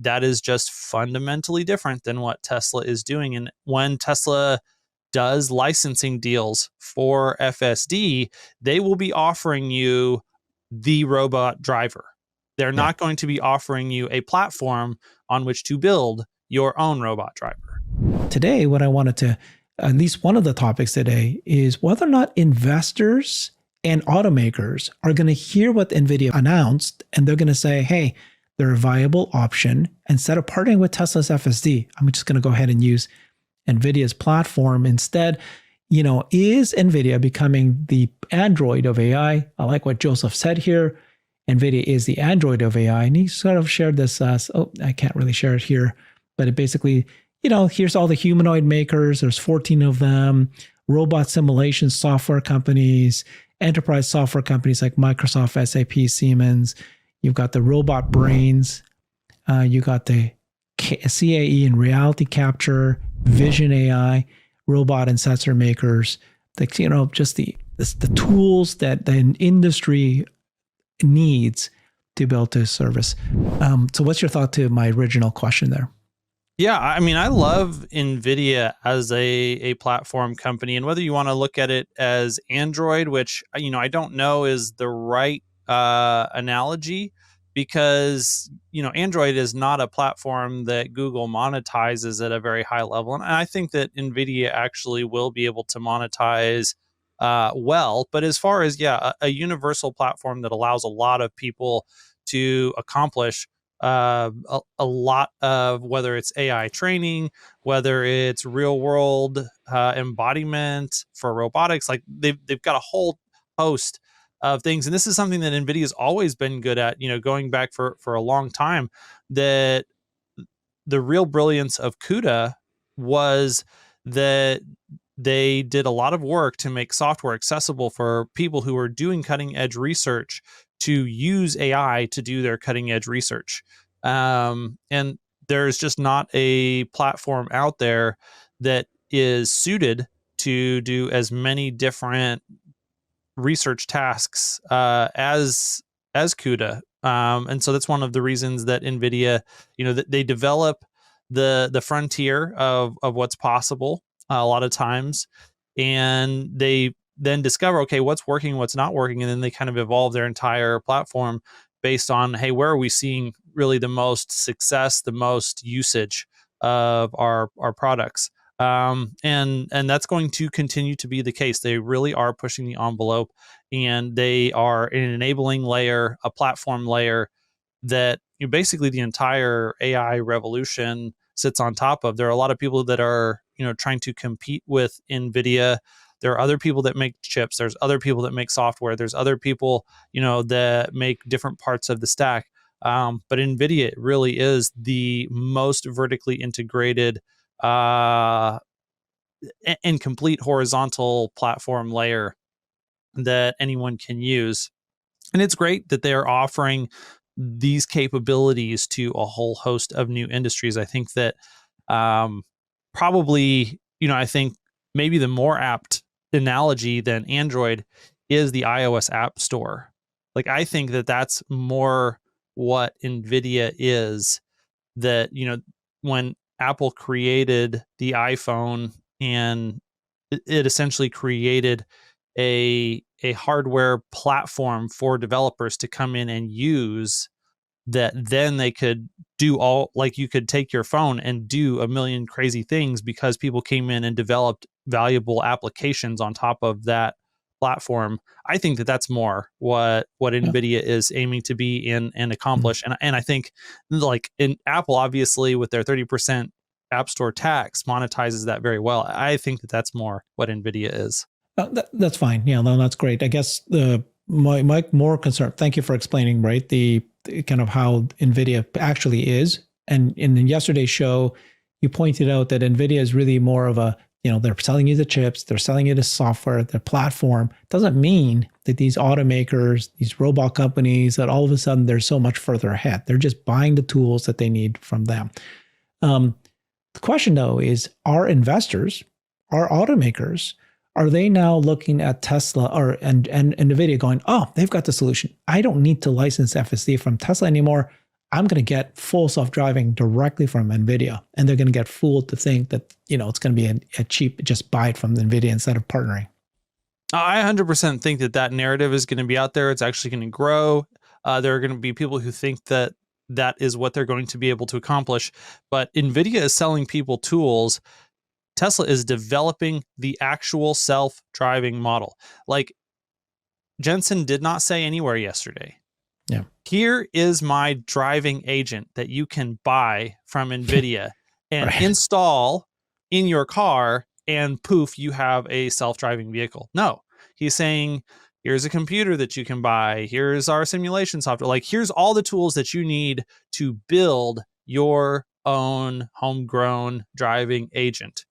that is just fundamentally different than what Tesla is doing. And when Tesla does licensing deals for FSD, they will be offering you the robot driver. They're not going to be offering you a platform on which to build your own robot driver. Today, what I wanted to, at least one of the topics today, is whether or not investors and automakers are going to hear what NVIDIA announced, and they're going to say, hey, they're a viable option. Instead of partnering with Tesla's FSD, I'm just going to go ahead and use NVIDIA's platform instead. Is NVIDIA becoming the Android of AI? I like what Joseph said here. NVIDIA is the Android of AI. And he sort of shared this, I can't really share it here, but it basically, here's all the humanoid makers. There's 14 of them, robot simulation software companies, enterprise software companies like Microsoft, SAP, Siemens. You've got the robot brains. You got the CAE and reality capture, vision AI, robot and sensor makers. Just the tools that the industry needs to be able to service. So what's your thought to my original question there? Yeah, I mean, I love NVIDIA as a platform company, and whether you want to look at it as Android, which, I don't know is the right analogy, because, Android is not a platform that Google monetizes at a very high level. And I think that NVIDIA actually will be able to monetize well. But as far as, a universal platform that allows a lot of people to accomplish a lot of, whether it's AI training, whether it's real world embodiment for robotics, like they've got a whole host of things. And this is something that NVIDIA has always been good at, going back for a long time. That the real brilliance of CUDA was that they did a lot of work to make software accessible for people who are doing cutting edge research to use AI to do their cutting edge research. And there's just not a platform out there that is suited to do as many different research tasks as CUDA. And so that's one of the reasons that NVIDIA, they develop the frontier of what's possible a lot of times, and they then discover, okay, what's working, what's not working, and then they kind of evolve their entire platform based on, hey, where are we seeing really the most success, the most usage of our products. And that's going to continue to be the case. They really are pushing the envelope, and they are an enabling layer, a platform layer that basically the entire AI revolution sits on top of. There are a lot of people that are, trying to compete with NVIDIA. There are other people that make chips. There's other people that make software. There's other people, that make different parts of the stack. But NVIDIA really is the most vertically integrated and complete horizontal platform layer that anyone can use. And it's great that they are offering these capabilities to a whole host of new industries. I think that probably, I think maybe the more apt analogy than Android is the iOS App Store. Like, I think that that's more what NVIDIA is. That, when Apple created the iPhone, and it essentially created a hardware platform for developers to come in and use, that then they could do all, like, you could take your phone and do a million crazy things because people came in and developed valuable applications on top of that platform. I think that that's more what NVIDIA is aiming to be and accomplish. And I think, like, in Apple, obviously with their 30% App Store tax, monetizes that very well. I think that that's more what NVIDIA is. That's fine. Yeah, no, that's great. I guess my more concern, thank you for explaining, right, the kind of how NVIDIA actually is. And in yesterday's show, you pointed out that NVIDIA is really more of a, they're selling you the chips, they're selling you the software, their platform. Doesn't mean that these automakers, these robot companies, that all of a sudden they're so much further ahead. They're just buying the tools that they need from them. The question, though, is, are investors, are automakers, are they now looking at Tesla and NVIDIA going, oh, they've got the solution. I don't need to license FSD from Tesla anymore. I'm going to get full self-driving directly from Nvidia, and they're going to get fooled to think that, it's going to be a cheap, just buy it from Nvidia instead of partnering. I 100% think that narrative is going to be out there. It's actually going to grow. There are going to be people who think that is what they're going to be able to accomplish. But Nvidia is selling people tools. Tesla is developing the actual self-driving model. Like Jensen did not say anywhere yesterday. Yeah. Here is my driving agent that you can buy from Nvidia and install in your car, and poof, you have a self-driving vehicle. No, he's saying, here's a computer that you can buy. Here's our simulation software. Like, here's all the tools that you need to build your own homegrown driving agent.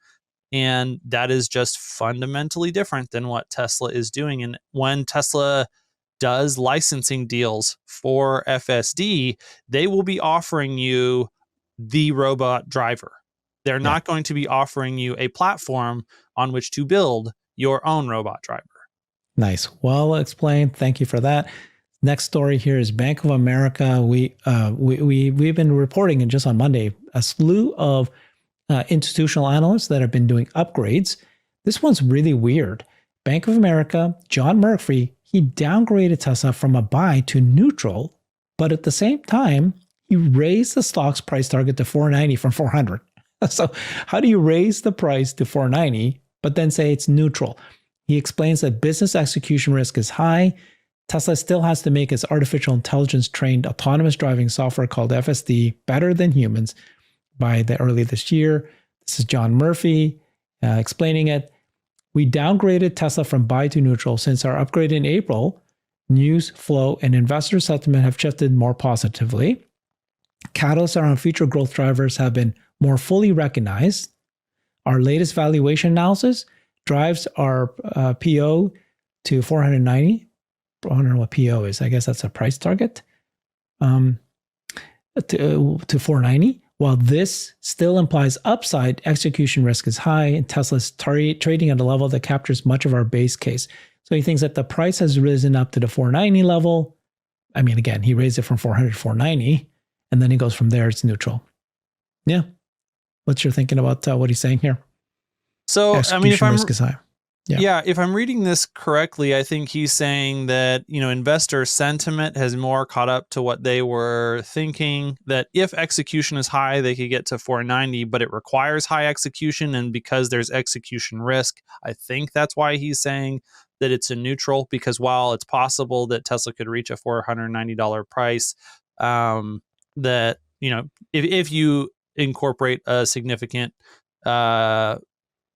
And that is just fundamentally different than what Tesla is doing. And when Tesla does licensing deals for FSD, they will be offering you the robot driver. They're not going to be offering you a platform on which to build your own robot driver. Nice. Well explained. Thank you for that. Next story here is Bank of America. We've been reporting, and just on Monday, a slew of institutional analysts that have been doing upgrades. This one's really weird. Bank of America, John Murphy, he downgraded Tesla from a buy to neutral, but at the same time, he raised the stock's price target to 490 from 400. So how do you raise the price to 490, but then say it's neutral? He explains that business execution risk is high. Tesla still has to make its artificial intelligence trained autonomous driving software called FSD better than humans by the early this year. This is John Murphy explaining it. We downgraded Tesla from buy to neutral since our upgrade in April. News flow and investor sentiment have shifted more positively. Catalysts around future growth drivers have been more fully recognized. Our latest valuation analysis drives our PO to 490. I don't know what PO is. I guess that's a price target. To 490. While this still implies upside, execution risk is high, and Tesla's trading at a level that captures much of our base case. So he thinks that the price has risen up to the 490 level. I mean, again, he raised it from 400 to 490, and then he goes from there, it's neutral. Yeah. What's your thinking about what he's saying here? So, execution risk is high. Yeah, if I'm reading this correctly, I think he's saying that, investor sentiment has more caught up to what they were thinking, that if execution is high, they could get to 490, but it requires high execution. And because there's execution risk, I think that's why he's saying that it's a neutral, because while it's possible that Tesla could reach a $490 price, that, if you incorporate a significant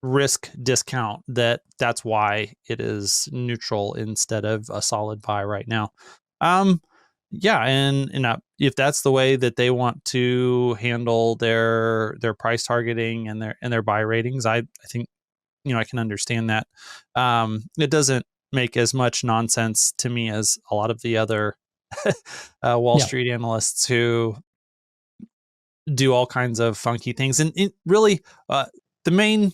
risk discount, that's why it is neutral instead of a solid buy right now. And if that's the way that they want to handle their price targeting and their buy ratings, I think I can understand that. It doesn't make as much nonsense to me as a lot of the other Wall Street analysts who do all kinds of funky things. And it really, the main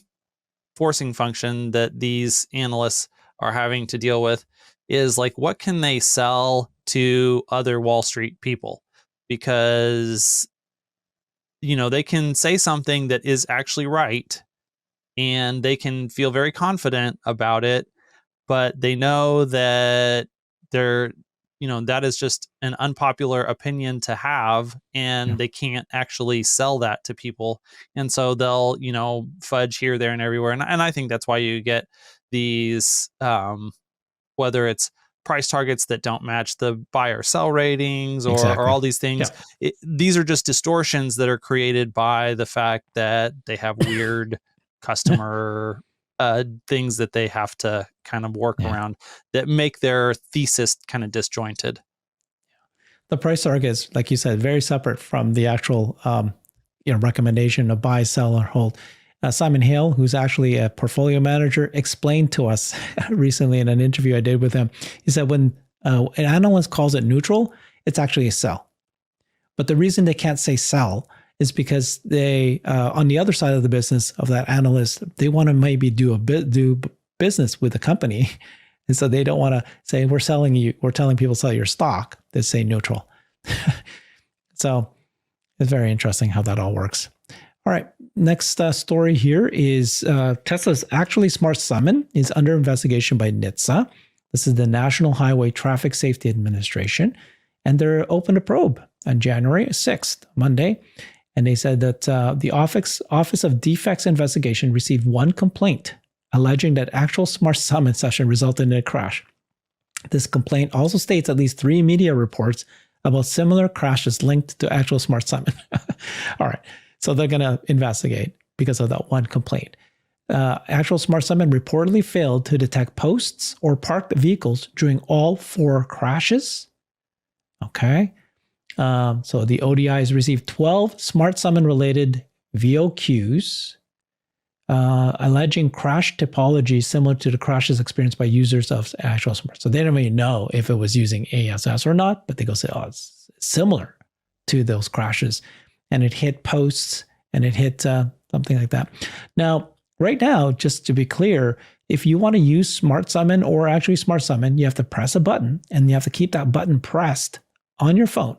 forcing function that these analysts are having to deal with is like, what can they sell to other Wall Street people? Because, they can say something that is actually right and they can feel very confident about it, but they know that that is just an unpopular opinion to have, and they can't actually sell that to people. And so they'll, fudge here, there, and everywhere. And I think that's why you get these, whether it's price targets that don't match the buy or sell ratings or all these things. These are just distortions that are created by the fact that they have weird customer things that they have to kind of work around that make their thesis kind of disjointed. The price target is, like you said, very separate from the actual recommendation of buy, sell, or hold. Simon Hale, who's actually a portfolio manager, explained to us recently in an interview I did with him. He said when an analyst calls it neutral, it's actually a sell. But the reason they can't say sell is because they, on the other side of the business of that analyst, they want to maybe do business with the company. And so they don't want to say, we're telling people sell your stock. They say neutral. So it's very interesting how that all works. All right, next story here is Tesla's actually smart summon is under investigation by NHTSA. This is the National Highway Traffic Safety Administration, and they're open a probe on January 6th, Monday. And they said that the Office of Defects Investigation received one complaint alleging that actual smart summon session resulted in a crash. This complaint also states at least 3 media reports about similar crashes linked to actual smart summon. All right. So they're going to investigate because of that one complaint. Actual smart summon reportedly failed to detect posts or parked vehicles during all 4 crashes. Okay. So the ODI has received 12 smart summon related VOQs, alleging crash topology similar to the crashes experienced by users of actual smart. So they don't even know if it was using ASS or not, but they go say, oh, it's similar to those crashes. And it hit posts and it hit something like that. Now, right now, just to be clear, if you want to use Smart Summon or actually Smart Summon, you have to press a button and you have to keep that button pressed on your phone.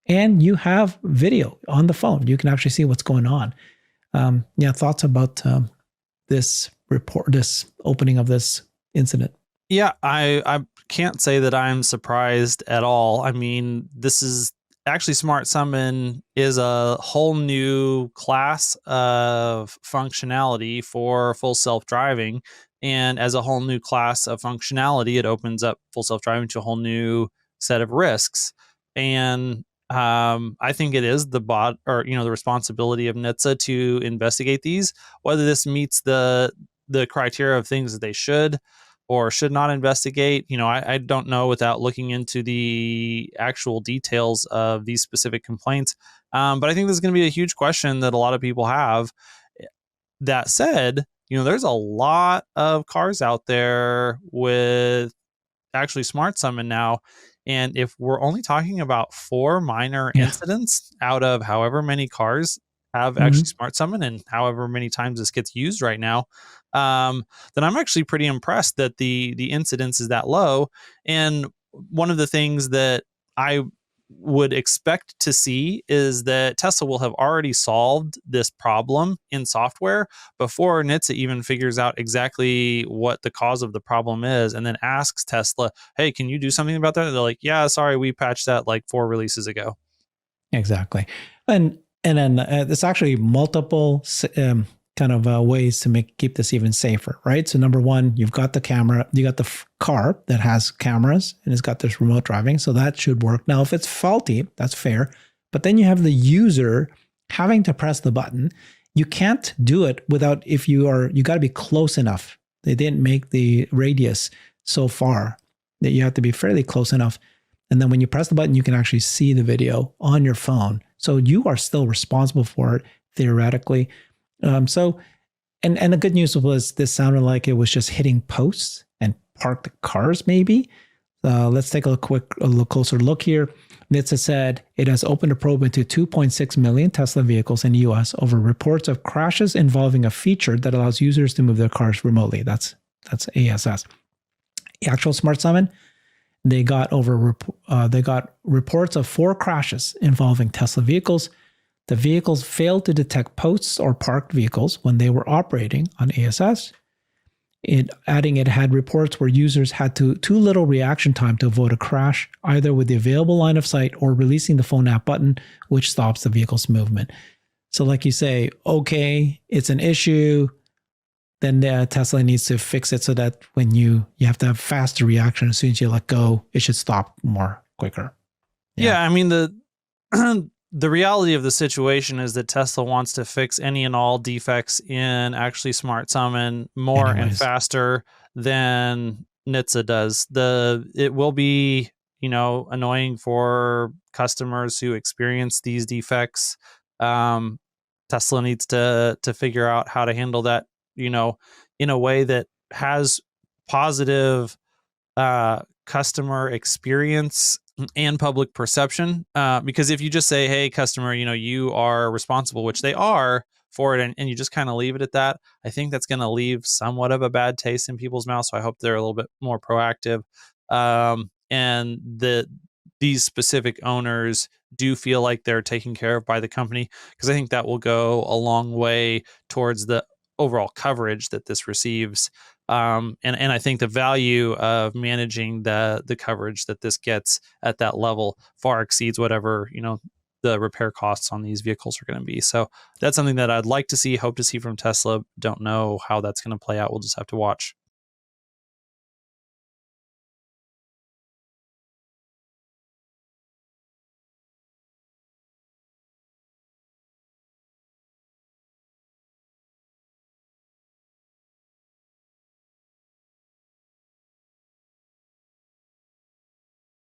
And you have video on the phone. You can actually see what's going on. Thoughts about this report, this opening of this incident? Yeah, I can't say that I'm surprised at all. I mean, this is actually Smart Summon is a whole new class of functionality for full self-driving. And as a whole new class of functionality, it opens up full self-driving to a whole new set of risks. And I think it is the responsibility of NHTSA to investigate these, whether this meets the criteria of things that they should or should not investigate. I don't know without looking into the actual details of these specific complaints. But I think this is going to be a huge question that a lot of people have. That said, there's a lot of cars out there with actually Smart Summon now. And if we're only talking about 4 minor incidents out of however many cars have actually Smart Summon and however many times this gets used right now, then I'm actually pretty impressed that the incidence is that low. And one of the things that I would expect to see is that Tesla will have already solved this problem in software before NHTSA even figures out exactly what the cause of the problem is, and then asks Tesla, hey, can you do something about that? And they're like, yeah, sorry, we patched that like 4 releases ago. Exactly. And then there's actually multiple kind of ways to keep this even safer, right? So number one, you've got the camera, you got the car that has cameras and it's got this remote driving. So that should work. Now, if it's faulty, that's fair. But then you have the user having to press the button. You can't do it without, you got to be close enough. They didn't make the radius so far that you have to be fairly close enough. And then when you press the button, you can actually see the video on your phone. So you are still responsible for it theoretically. And the good news was this sounded like it was just hitting posts and parked cars maybe. Let's take a little closer look here. NHTSA said it has opened a probe into 2.6 million Tesla vehicles in the US over reports of crashes involving a feature that allows users to move their cars remotely. That's ASS. The actual Smart Summon, they got reports of 4 crashes involving Tesla vehicles. The vehicles failed to detect posts or parked vehicles when they were operating on ASS. It had reports where users had too little reaction time to avoid a crash, either with the available line of sight or releasing the phone app button, which stops the vehicle's movement. So like you say, okay, it's an issue, then Tesla needs to fix it so that when you have to have faster reaction, as soon as you let go, it should stop quicker. Yeah, I mean, the reality of the situation is that Tesla wants to fix any and all defects in actually Smart Summon more and faster than NHTSA does. It will be, annoying for customers who experience these defects. Tesla needs to figure out how to handle that, in a way that has positive customer experience and public perception, because if you just say, hey, customer, you are responsible, which they are for it, and you just kind of leave it at that, I think that's going to leave somewhat of a bad taste in people's mouths. So I hope they're a little bit more proactive, and that these specific owners do feel like they're taken care of by the company, because I think that will go a long way towards the overall coverage that this receives. And I think the value of managing the coverage that this gets at that level far exceeds whatever, the repair costs on these vehicles are going to be. So that's something that I'd like to see, hope to see from Tesla. Don't know how that's going to play out. We'll just have to watch.